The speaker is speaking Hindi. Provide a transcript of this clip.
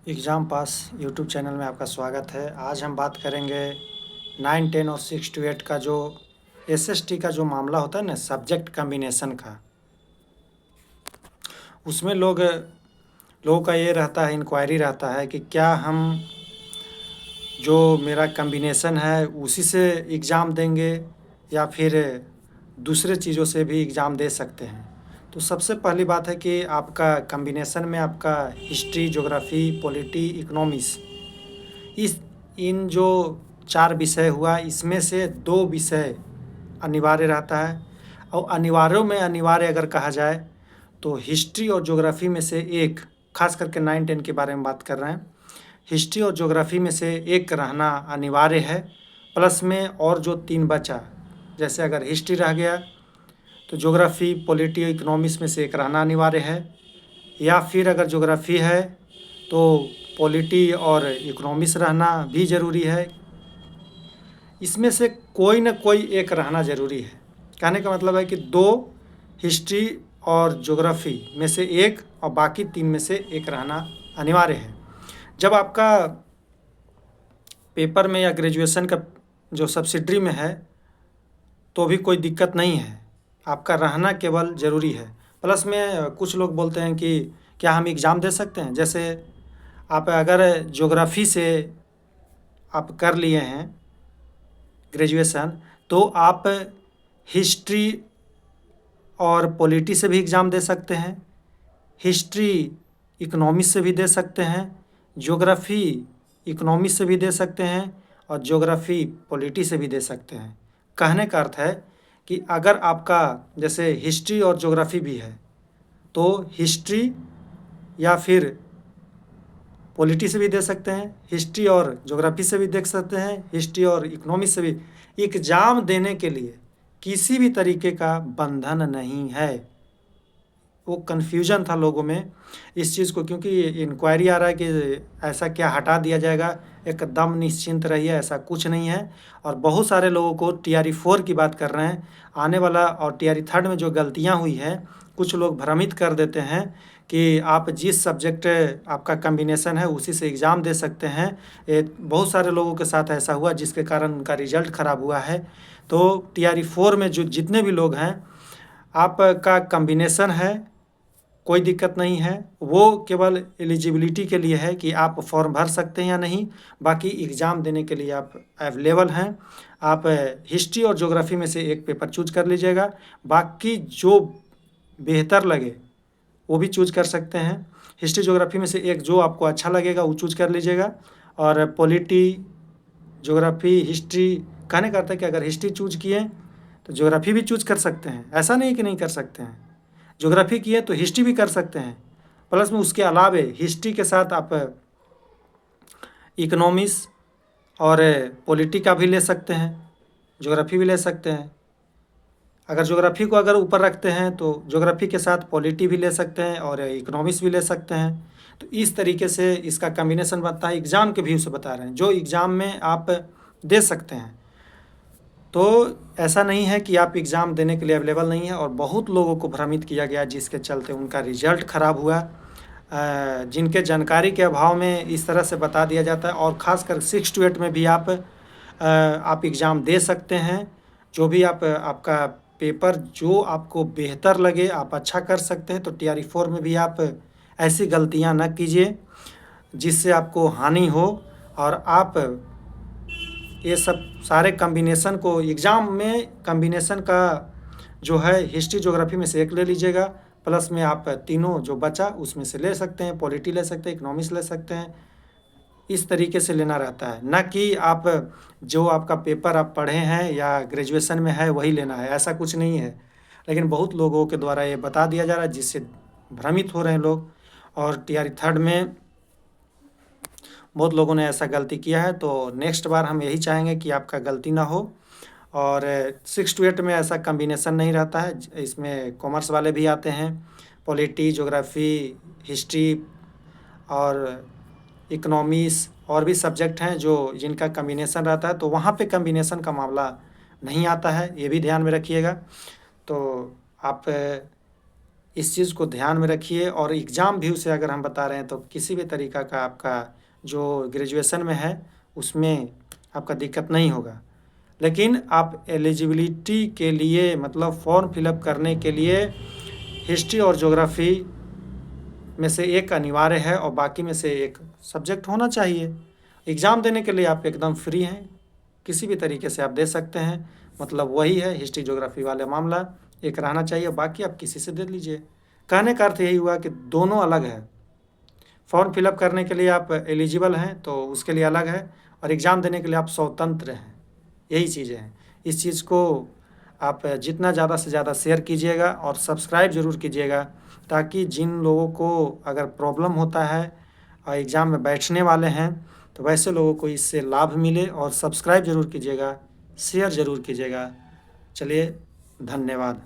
एग्ज़ाम पास यूट्यूब चैनल में आपका स्वागत है। आज हम बात करेंगे 9, 10 और 6 to 8 का जो एसएसटी का जो मामला होता है ना सब्जेक्ट कॉम्बिनेशन का, उसमें लोगों का ये रहता है, इंक्वायरी रहता है कि क्या हम जो मेरा कॉम्बिनेशन है उसी से एग्ज़ाम देंगे या फिर दूसरे चीज़ों से भी एग्ज़ाम दे सकते हैं। तो सबसे पहली बात है कि आपका कॉम्बिनेशन में आपका हिस्ट्री, ज्योग्राफी, पॉलिटी, इकोनॉमिक्स, इस इन जो 4 विषय हुआ, इसमें से 2 विषय अनिवार्य रहता है। और अनिवार्यों में अनिवार्य अगर कहा जाए तो हिस्ट्री और ज्योग्राफी में से एक, खास करके 9, 10 के बारे में बात कर रहे हैं। हिस्ट्री और ज्योग्राफी में से एक रहना अनिवार्य है, प्लस में और जो 3 बचा, जैसे अगर हिस्ट्री रह गया तो ज्योग्राफी, पॉलिटी और इकोनॉमिक्स में से एक रहना अनिवार्य है, या फिर अगर ज्योग्राफी है तो पॉलिटी और इकोनॉमिक्स रहना भी ज़रूरी है। इसमें से कोई न कोई एक रहना ज़रूरी है। कहने का मतलब है कि 2 हिस्ट्री और ज्योग्राफी में से एक और बाकी 3 में से एक रहना अनिवार्य है। जब आपका पेपर में या ग्रेजुएशन का जो सब्सिडरी में है तो भी कोई दिक्कत नहीं है, आपका रहना केवल ज़रूरी है। प्लस में कुछ लोग बोलते हैं कि क्या हम एग्ज़ाम दे सकते हैं। जैसे आप अगर ज्योग्राफी से आप कर लिए हैं ग्रेजुएशन, तो आप हिस्ट्री और पॉलिटी से भी एग्ज़ाम दे सकते हैं, हिस्ट्री इकोनॉमिक्स से भी दे सकते हैं, ज्योग्राफी इकोनॉमिक्स से भी दे सकते हैं और ज्योग्राफी पॉलिटी से भी दे सकते हैं। कहने का अर्थ है कि अगर आपका जैसे हिस्ट्री और ज्योग्राफी भी है तो हिस्ट्री या फिर पॉलिटी से भी दे सकते हैं, हिस्ट्री और ज्योग्राफी से भी देख सकते हैं, हिस्ट्री और इकोनॉमिक्स से भी। एग्ज़ाम देने के लिए किसी भी तरीके का बंधन नहीं है। वो कन्फ्यूजन था लोगों में इस चीज़ को, क्योंकि इंक्वायरी आ रहा है कि ऐसा क्या हटा दिया जाएगा। एकदम निश्चिंत रहिए, ऐसा कुछ नहीं है। और बहुत सारे लोगों को टीआरई 4 की बात कर रहे हैं आने वाला, और टीआरई 3 में जो गलतियां हुई है, कुछ लोग भ्रमित कर देते हैं कि आप जिस सब्जेक्ट आपका कॉम्बिनेशन है उसी से एग्ज़ाम दे सकते हैं। बहुत सारे लोगों के साथ ऐसा हुआ जिसके कारण उनका रिजल्ट ख़राब हुआ है। तो टीआरई 4 में जो जितने भी लोग हैं, आपका कॉम्बिनेशन है, कोई दिक्कत नहीं है। वो केवल एलिजिबिलिटी के लिए है कि आप फॉर्म भर सकते हैं या नहीं, बाकी एग्ज़ाम देने के लिए आप अवेलेबल हैं। आप हिस्ट्री और ज्योग्राफी में से एक पेपर चूज कर लीजिएगा, बाकी जो बेहतर लगे वो भी चूज कर सकते हैं। हिस्ट्री ज्योग्राफी में से एक जो आपको अच्छा लगेगा वो चूज कर लीजिएगा। और पॉलिटी, ज्योग्राफी, हिस्ट्री, कहने का अर्थ है कि अगर हिस्ट्री चूज किए तो ज्योग्राफी भी चूज कर सकते हैं, ऐसा नहीं कि नहीं कर सकते हैं। ज्योग्राफी किए तो हिस्ट्री भी कर सकते हैं, प्लस में उसके अलावे हिस्ट्री के साथ आप इकोनॉमिक्स और पॉलिटी का भी ले सकते हैं, ज्योग्राफी भी ले सकते हैं। अगर ज्योग्राफी को अगर ऊपर रखते हैं तो ज्योग्राफी के साथ पॉलिटी भी ले सकते हैं और इकोनॉमिक्स भी ले सकते हैं। तो इस तरीके से इसका कॉम्बिनेशन बनता है। एग्ज़ाम के व्यू से बता रहे हैं, जो एग्ज़ाम में आप दे सकते हैं। तो ऐसा नहीं है कि आप एग्ज़ाम देने के लिए अवेलेबल नहीं है, और बहुत लोगों को भ्रमित किया गया जिसके चलते उनका रिजल्ट ख़राब हुआ। जिनके जानकारी के अभाव में इस तरह से बता दिया जाता है। और ख़ासकर 6 to 8 में भी आप एग्ज़ाम दे सकते हैं। जो भी आपका पेपर जो आपको बेहतर लगे आप अच्छा कर सकते हैं। तो टीआरई 4 में भी आप ऐसी गलतियां न कीजिए जिससे आपको हानि हो, और आप ये सब सारे कॉम्बिनेशन को एग्ज़ाम में कॉम्बिनेशन का जो है हिस्ट्री ज्योग्राफी में से एक ले लीजिएगा, प्लस में आप तीनों जो बचा उसमें से ले सकते हैं, पॉलिटी ले सकते हैं, इकोनॉमिक्स ले सकते हैं। इस तरीके से लेना रहता है, ना कि आप जो आपका पेपर आप पढ़े हैं या ग्रेजुएशन में है वही लेना है, ऐसा कुछ नहीं है। लेकिन बहुत लोगों के द्वारा ये बता दिया जा रहा है जिससे भ्रमित हो रहे हैं लोग, और टीआरई 3 में बहुत लोगों ने ऐसा गलती किया है। तो नेक्स्ट बार हम यही चाहेंगे कि आपका गलती ना हो। और 6 to 8 में ऐसा कॉम्बिनेशन नहीं रहता है, इसमें कॉमर्स वाले भी आते हैं, पॉलिटी, ज्योग्राफी, हिस्ट्री और इकोनॉमिक्स और भी सब्जेक्ट हैं जो जिनका कॉम्बिनेशन रहता है। तो वहाँ पे कॉम्बिनेशन का मामला नहीं आता है, ये भी ध्यान में रखिएगा। तो आप इस चीज़ को ध्यान में रखिए। और एग्ज़ाम व्यू से अगर हम बता रहे हैं तो किसी भी तरीक़ा का आपका जो ग्रेजुएशन में है उसमें आपका दिक्कत नहीं होगा। लेकिन आप एलिजिबिलिटी के लिए मतलब फॉर्म फिलअप करने के लिए हिस्ट्री और ज्योग्राफी में से एक अनिवार्य है और बाकी में से एक सब्जेक्ट होना चाहिए। एग्ज़ाम देने के लिए आप एकदम फ्री हैं, किसी भी तरीके से आप दे सकते हैं। मतलब वही है, हिस्ट्री ज्योग्राफी वाला मामला एक रहना चाहिए, बाकी आप किसी से दे लीजिए। कहने का अर्थ यही हुआ कि दोनों अलग है। फॉर्म फिलअप करने के लिए आप एलिजिबल हैं तो उसके लिए अलग है, और एग्ज़ाम देने के लिए आप स्वतंत्र हैं। यही चीज़ें हैं। इस चीज़ को आप जितना ज़्यादा से ज़्यादा शेयर कीजिएगा और सब्सक्राइब ज़रूर कीजिएगा, ताकि जिन लोगों को अगर प्रॉब्लम होता है और एग्ज़ाम में बैठने वाले हैं तो वैसे लोगों को इससे लाभ मिले। और सब्सक्राइब ज़रूर कीजिएगा, शेयर ज़रूर कीजिएगा। चलिए, धन्यवाद।